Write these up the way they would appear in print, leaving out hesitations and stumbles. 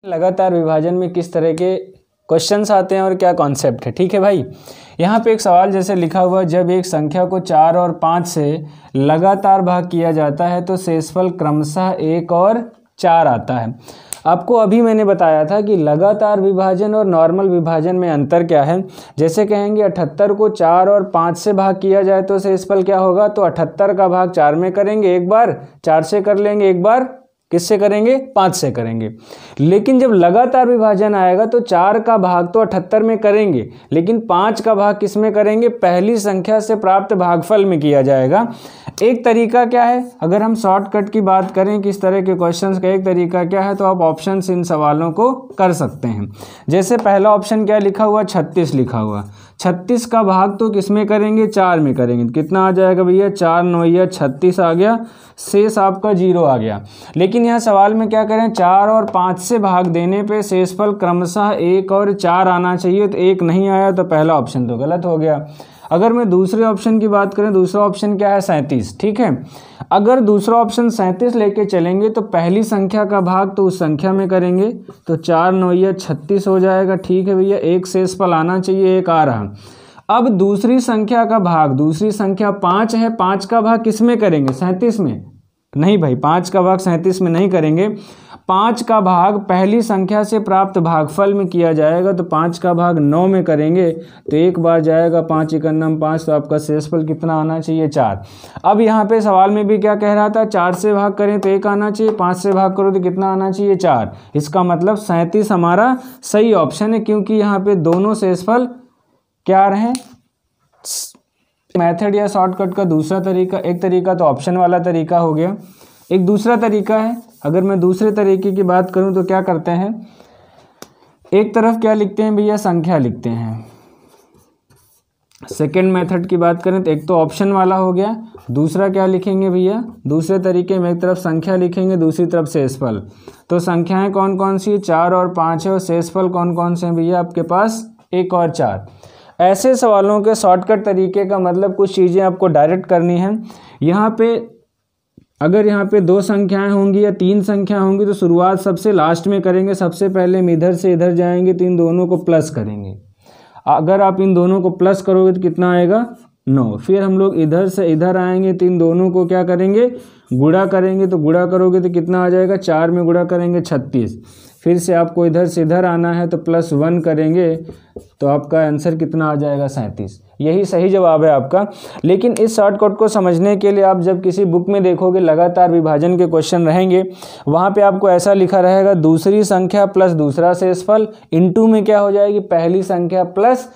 लगातार विभाजन में किस तरह के क्वेश्चंस आते हैं और क्या कॉन्सेप्ट है। ठीक है भाई, यहाँ पे एक सवाल जैसे लिखा हुआ, जब एक संख्या को 4 और 5 से लगातार भाग किया जाता है तो शेषफल क्रमशः 1 और 4 आता है। आपको अभी मैंने बताया था कि लगातार विभाजन और नॉर्मल विभाजन में अंतर क्या है। जैसे कहेंगे 78 को 4 और 5 से भाग किया जाए तो शेषफल क्या होगा, तो 78 का भाग 4 में करेंगे एक बार, 4 से कर लेंगे एक बार, किससे करेंगे, 5 से करेंगे। लेकिन जब लगातार विभाजन आएगा तो 4 का भाग तो 78 में करेंगे, लेकिन 5 का भाग किस में करेंगे, पहली संख्या से प्राप्त भागफल में किया जाएगा। एक तरीका क्या है, अगर हम शॉर्टकट की बात करें किस तरह के क्वेश्चंस का एक तरीका क्या है, तो आप ऑप्शंस इन सवालों को कर सकते हैं। जैसे पहला ऑप्शन क्या लिखा हुआ, 36 लिखा हुआ, 36 का भाग तो किस में करेंगे, 4 में करेंगे। कितना आ जाएगा भैया, 4 9 36 आ गया, शेष आपका 0 आ गया। लेकिन यहाँ सवाल में क्या करें, 4 और 5 से भाग देने पे शेषफल क्रमशः 1 और 4 आना चाहिए, तो 1 नहीं आया तो पहला ऑप्शन तो गलत हो गया। अगर मैं दूसरे ऑप्शन की बात करें, दूसरा ऑप्शन क्या है, 37। ठीक है, अगर दूसरा ऑप्शन 37 लेके चलेंगे तो पहली संख्या का भाग तो उस संख्या में करेंगे, तो 4 9 36 हो जाएगा। ठीक है भैया, एक शेषफल आना चाहिए, 1 आ रहा। अब दूसरी संख्या का भाग, दूसरी संख्या 5 है, 5 का भाग किस में करेंगे, 37 में नहीं भाई, 5 का भाग 37 में नहीं करेंगे। 5 का भाग पहली संख्या से प्राप्त भागफल में किया जाएगा, तो 5 का भाग 9 में करेंगे, तो एक बार जाएगा, 5 × 9 5, तो आपका शेषफल कितना आना चाहिए, 4। अब यहाँ पे सवाल में भी क्या कह रहा था, 4 से भाग करें तो 1 आना चाहिए, 5 से भाग करो तो कितना आना चाहिए, 4। इसका मतलब 37 हमारा सही ऑप्शन है, क्योंकि यहाँ पे दोनों शेषफल क्या रहे। मेथड या शॉर्टकट का दूसरा तरीका, एक तरीका तो ऑप्शन वाला तरीका हो गया, एक दूसरा तरीका है, अगर मैं दूसरे तरीके की बात करूं तो क्या करते हैं, एक तरफ क्या लिखते हैं भैया, संख्या लिखते हैं। सेकेंड मेथड की बात करें तो एक तो ऑप्शन वाला हो गया, दूसरा क्या लिखेंगे भैया, दूसरे तरीके में एक तरफ संख्या लिखेंगे, दूसरी तरफ शेषफल। तो संख्याएं कौन कौन सी, 4 और 5 है, और शेषफल कौन कौन से हैं भैया आपके पास, 1 और 4। ऐसे सवालों के शॉर्टकट तरीके का मतलब कुछ चीज़ें आपको डायरेक्ट करनी है। यहाँ पे अगर यहाँ पे 2 संख्याएं होंगी या 3 संख्या होंगी तो शुरुआत सबसे लास्ट में करेंगे, सबसे पहले हम इधर से इधर जाएंगे तो इन दोनों को प्लस करेंगे। अगर आप इन दोनों को प्लस करोगे तो कितना आएगा, 9। फिर हम लोग इधर से इधर आएंगे तो इन दोनों को क्या करेंगे, गुणा करेंगे, तो गुणा करोगे तो कितना आ जाएगा, 4 में गुणा करेंगे 36। फिर से आपको इधर से इधर आना है तो +1 करेंगे, तो आपका आंसर कितना आ जाएगा, 37। यही सही जवाब है आपका। लेकिन इस शॉर्टकट को समझने के लिए आप जब किसी बुक में देखोगे लगातार विभाजन के क्वेश्चन रहेंगे, वहाँ पे आपको ऐसा लिखा रहेगा, दूसरी संख्या प्लस दूसरा शेषफल इनटू में क्या हो जाएगी, पहली संख्या प्लस,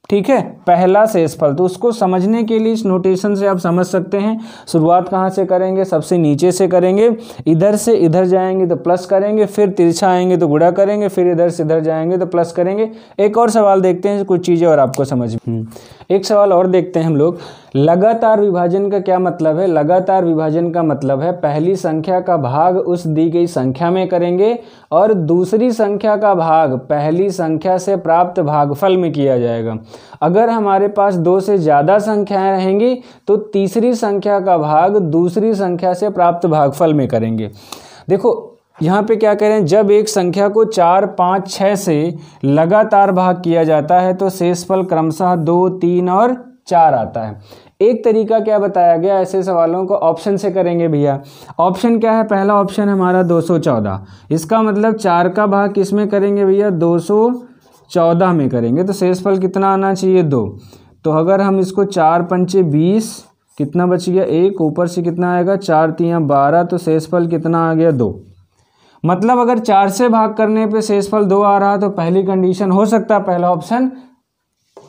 ठीक है, पहला शेषफल। तो उसको समझने के लिए इस नोटेशन से आप समझ सकते हैं। शुरुआत कहाँ से करेंगे, सबसे नीचे से करेंगे, इधर से इधर जाएंगे तो प्लस करेंगे, फिर तिरछा आएंगे तो गुणा करेंगे, फिर इधर से इधर जाएंगे तो प्लस करेंगे। एक और सवाल देखते हैं, कुछ चीज़ें और आपको समझ में। एक सवाल और देखते हैं हम लोग, लगातार विभाजन का क्या मतलब है। लगातार विभाजन का मतलब है पहली संख्या का भाग उस दी गई संख्या में करेंगे और दूसरी संख्या का भाग पहली संख्या से प्राप्त भागफल में किया जाएगा। अगर हमारे पास 2 से ज़्यादा संख्याएं रहेंगी तो तीसरी संख्या का भाग दूसरी संख्या से प्राप्त भागफल में करेंगे। देखो यहाँ पे क्या करें, जब एक संख्या को 4 5 6 से लगातार भाग किया जाता है तो शेषफल क्रमशः 2 3 और 4 आता है। एक तरीका क्या बताया गया, ऐसे सवालों को ऑप्शन से करेंगे भैया। ऑप्शन क्या है, पहला ऑप्शन हमारा 214। इसका मतलब 4 का भाग किस में करेंगे भैया, 214 में करेंगे, तो शेषफल कितना आना चाहिए, 2। तो अगर हम इसको 4 पंचे 20, कितना बच गया, 1, ऊपर से कितना आएगा, 4 3 12, तो शेषफल कितना आ गया, 2। मतलब अगर 4 से भाग करने पे शेषफल 2 आ रहा तो पहली कंडीशन हो सकता है पहला ऑप्शन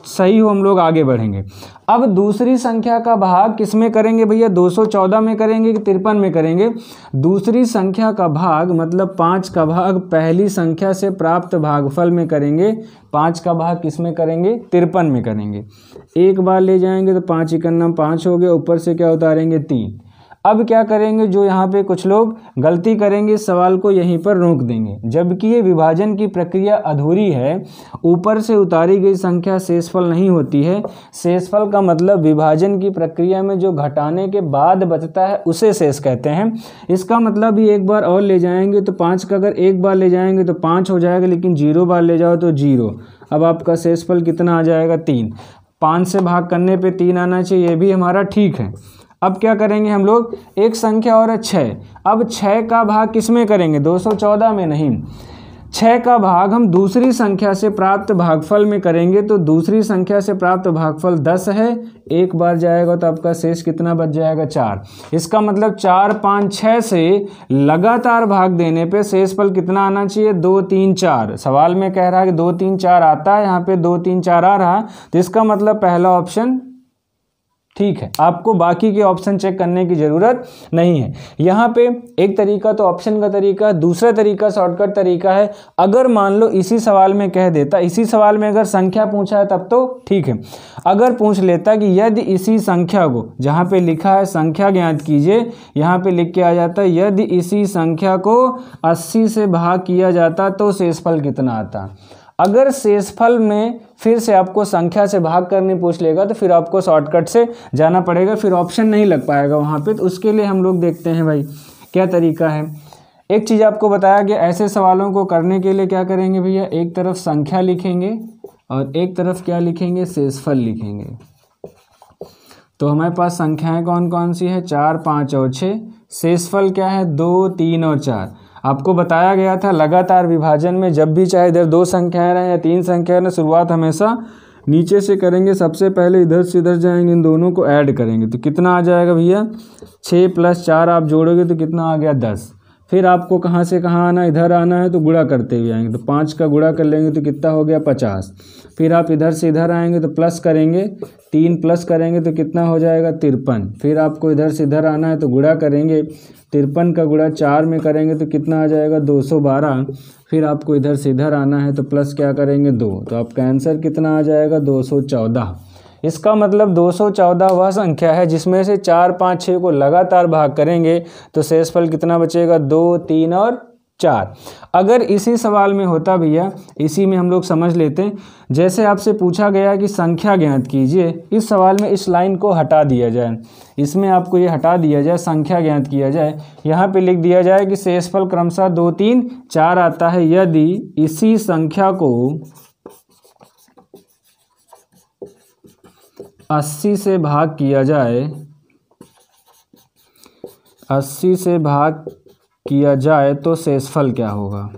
सही हो, हम लोग आगे बढ़ेंगे। अब दूसरी संख्या का भाग किस में करेंगे भैया, 214 में करेंगे कि 53 में करेंगे। दूसरी संख्या का भाग मतलब 5 का भाग पहली संख्या से प्राप्त भागफल में करेंगे। 5 का भाग किस में करेंगे, 53 में करेंगे। एक बार ले जाएंगे तो 5 × 9 5 हो गया, ऊपर से क्या उतारेंगे, 3। अब क्या करेंगे, जो यहाँ पे कुछ लोग गलती करेंगे, इस सवाल को यहीं पर रोक देंगे। जबकि ये विभाजन की प्रक्रिया अधूरी है, ऊपर से उतारी गई संख्या शेषफल नहीं होती है। शेषफल का मतलब विभाजन की प्रक्रिया में जो घटाने के बाद बचता है उसे शेष कहते हैं। इसका मतलब ये एक बार और ले जाएंगे तो 5 का अगर एक बार ले जाएंगे तो 5 हो जाएगा, लेकिन 0 बार ले जाओ तो 0। अब आपका शेषफल कितना आ जाएगा, 3। 5 से भाग करने पे 3 आना चाहिए, ये भी हमारा ठीक है। अब क्या करेंगे हम लोग, एक संख्या और है 6। अब 6 का भाग किस में करेंगे, 214 में नहीं, 6 का भाग हम दूसरी संख्या से प्राप्त भागफल में करेंगे। तो दूसरी संख्या से प्राप्त भागफल 10 है, एक बार जाएगा तो आपका शेष कितना बच जाएगा, 4। इसका मतलब 4, 5, 6 से लगातार भाग देने पे शेषफल कितना आना चाहिए, 2, 3, 4। सवाल में कह रहा है कि 2, 3, 4 आता है, यहाँ पे 2, 3, 4 आ रहा, तो इसका मतलब पहला ऑप्शन ठीक है। आपको बाकी के ऑप्शन चेक करने की ज़रूरत नहीं है। यहाँ पे एक तरीका तो ऑप्शन का तरीका, दूसरा तरीका शॉर्टकट तरीका है। अगर मान लो इसी सवाल में कह देता, इसी सवाल में अगर संख्या पूछा है तब तो ठीक है। अगर पूछ लेता कि यदि इसी संख्या को, जहाँ पे लिखा है संख्या ज्ञात कीजिए, यहाँ पे लिख के आ जाता है यदि इसी संख्या को 80 से भाग किया जाता तो शेषफल कितना आता। अगर शेषफल में फिर से आपको संख्या से भाग करने पूछ लेगा तो फिर आपको शॉर्टकट से जाना पड़ेगा, फिर ऑप्शन नहीं लग पाएगा वहाँ पे। तो उसके लिए हम लोग देखते हैं भाई क्या तरीका है। एक चीज़ आपको बताया कि ऐसे सवालों को करने के लिए क्या करेंगे भैया, एक तरफ संख्या लिखेंगे और एक तरफ क्या लिखेंगे, शेषफल लिखेंगे। तो हमारे पास संख्याएँ कौन कौन सी है, 4, 5 और 6। शेषफल क्या है, 2, 3 और 4। आपको बताया गया था लगातार विभाजन में जब भी चाहे इधर 2 संख्याएं रहें या 3 संख्याएं रहें, शुरुआत हमेशा नीचे से करेंगे। सबसे पहले इधर से इधर जाएंगे, इन दोनों को ऐड करेंगे तो कितना आ जाएगा भैया, 6 + 4 आप जोड़ोगे तो कितना आ गया, 10। फिर आपको कहाँ से कहाँ आना, इधर आना है तो गुणा करते हुए आएंगे, तो 5 का गुणा कर लेंगे तो कितना हो गया, 50। फिर आप इधर से इधर आएंगे तो प्लस करेंगे, 3 प्लस करेंगे तो कितना हो जाएगा, 53। फिर आपको इधर से इधर आना है तो गुणा करेंगे, 53 का गुणा 4 में करेंगे तो कितना आ जाएगा, 212। फिर आपको इधर से इधर आना है तो प्लस क्या करेंगे, 2। तो आपका आंसर कितना आ जाएगा, 214। इसका मतलब 214 वह संख्या है जिसमें से 4, 5, 6 को लगातार भाग करेंगे तो शेषफल कितना बचेगा, 2, 3 और 4। अगर इसी सवाल में होता भैया, इसी में हम लोग समझ लेते हैं, जैसे आपसे पूछा गया कि संख्या ज्ञात कीजिए, इस सवाल में इस लाइन को हटा दिया जाए, इसमें आपको ये हटा दिया जाए, संख्या ज्ञात किया जाए। यहाँ पे लिख दिया जाए कि शेषफल क्रमशः 2, 3, 4 आता है यदि इसी संख्या को 80 से भाग किया जाए, 80 से भाग किया जाए तो शेषफल क्या होगा।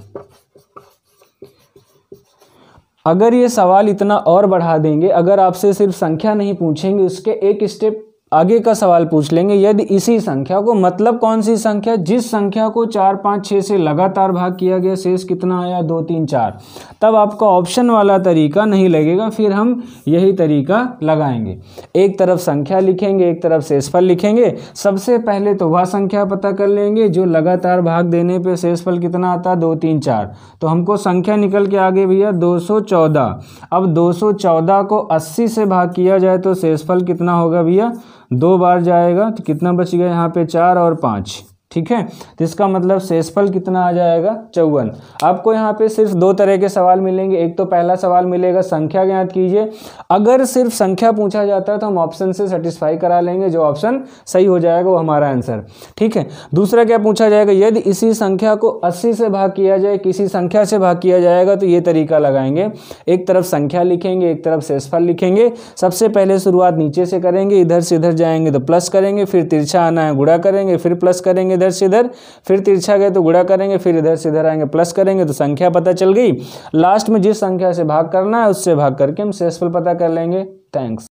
अगर ये सवाल इतना और बढ़ा देंगे, अगर आपसे सिर्फ संख्या नहीं पूछेंगे, उसके एक स्टेप आगे का सवाल पूछ लेंगे, यदि इसी संख्या को, मतलब कौन सी संख्या, जिस संख्या को 4, 5, 6 से लगातार भाग किया गया, शेष कितना आया, 2, 3, 4। तब आपका ऑप्शन वाला तरीका नहीं लगेगा, फिर हम यही तरीका लगाएंगे। एक तरफ संख्या लिखेंगे, एक तरफ शेषफल लिखेंगे। सबसे पहले तो वह संख्या पता कर लेंगे जो लगातार भाग देने पे शेषफल कितना आता है, 2, 3, 4। तो हमको संख्या निकल के आगे भैया 214। अब 214 को 80 से भाग किया जाए तो शेषफल कितना होगा भैया, 2 बार जाएगा तो कितना बच गया यहाँ पे, 4 और 5। ठीक है, तो इसका मतलब शेषफल कितना आ जाएगा, 54। आपको यहाँ पे सिर्फ 2 तरह के सवाल मिलेंगे। एक तो पहला सवाल मिलेगा संख्या ज्ञात कीजिए, अगर सिर्फ संख्या पूछा जाता है तो हम ऑप्शन से सेटिस्फाई करा लेंगे, जो ऑप्शन सही हो जाएगा वो हमारा आंसर। ठीक है, दूसरा क्या पूछा जाएगा, यदि इसी संख्या को 80 से भाग किया जाए, किसी संख्या से भाग किया जाएगा, तो ये तरीका लगाएंगे। एक तरफ संख्या लिखेंगे, एक तरफ शेषफल लिखेंगे। सबसे पहले शुरुआत नीचे से करेंगे, इधर से इधर जाएंगे तो प्लस करेंगे, फिर तिरछा आना है गुणा करेंगे, फिर प्लस करेंगे इधर से इधर, फिर तिरछा गए तो गुणा करेंगे, फिर इधर से इधर आएंगे प्लस करेंगे, तो संख्या पता चल गई। लास्ट में जिस संख्या से भाग करना है उससे भाग करके हम शेषफल पता कर लेंगे। थैंक्स।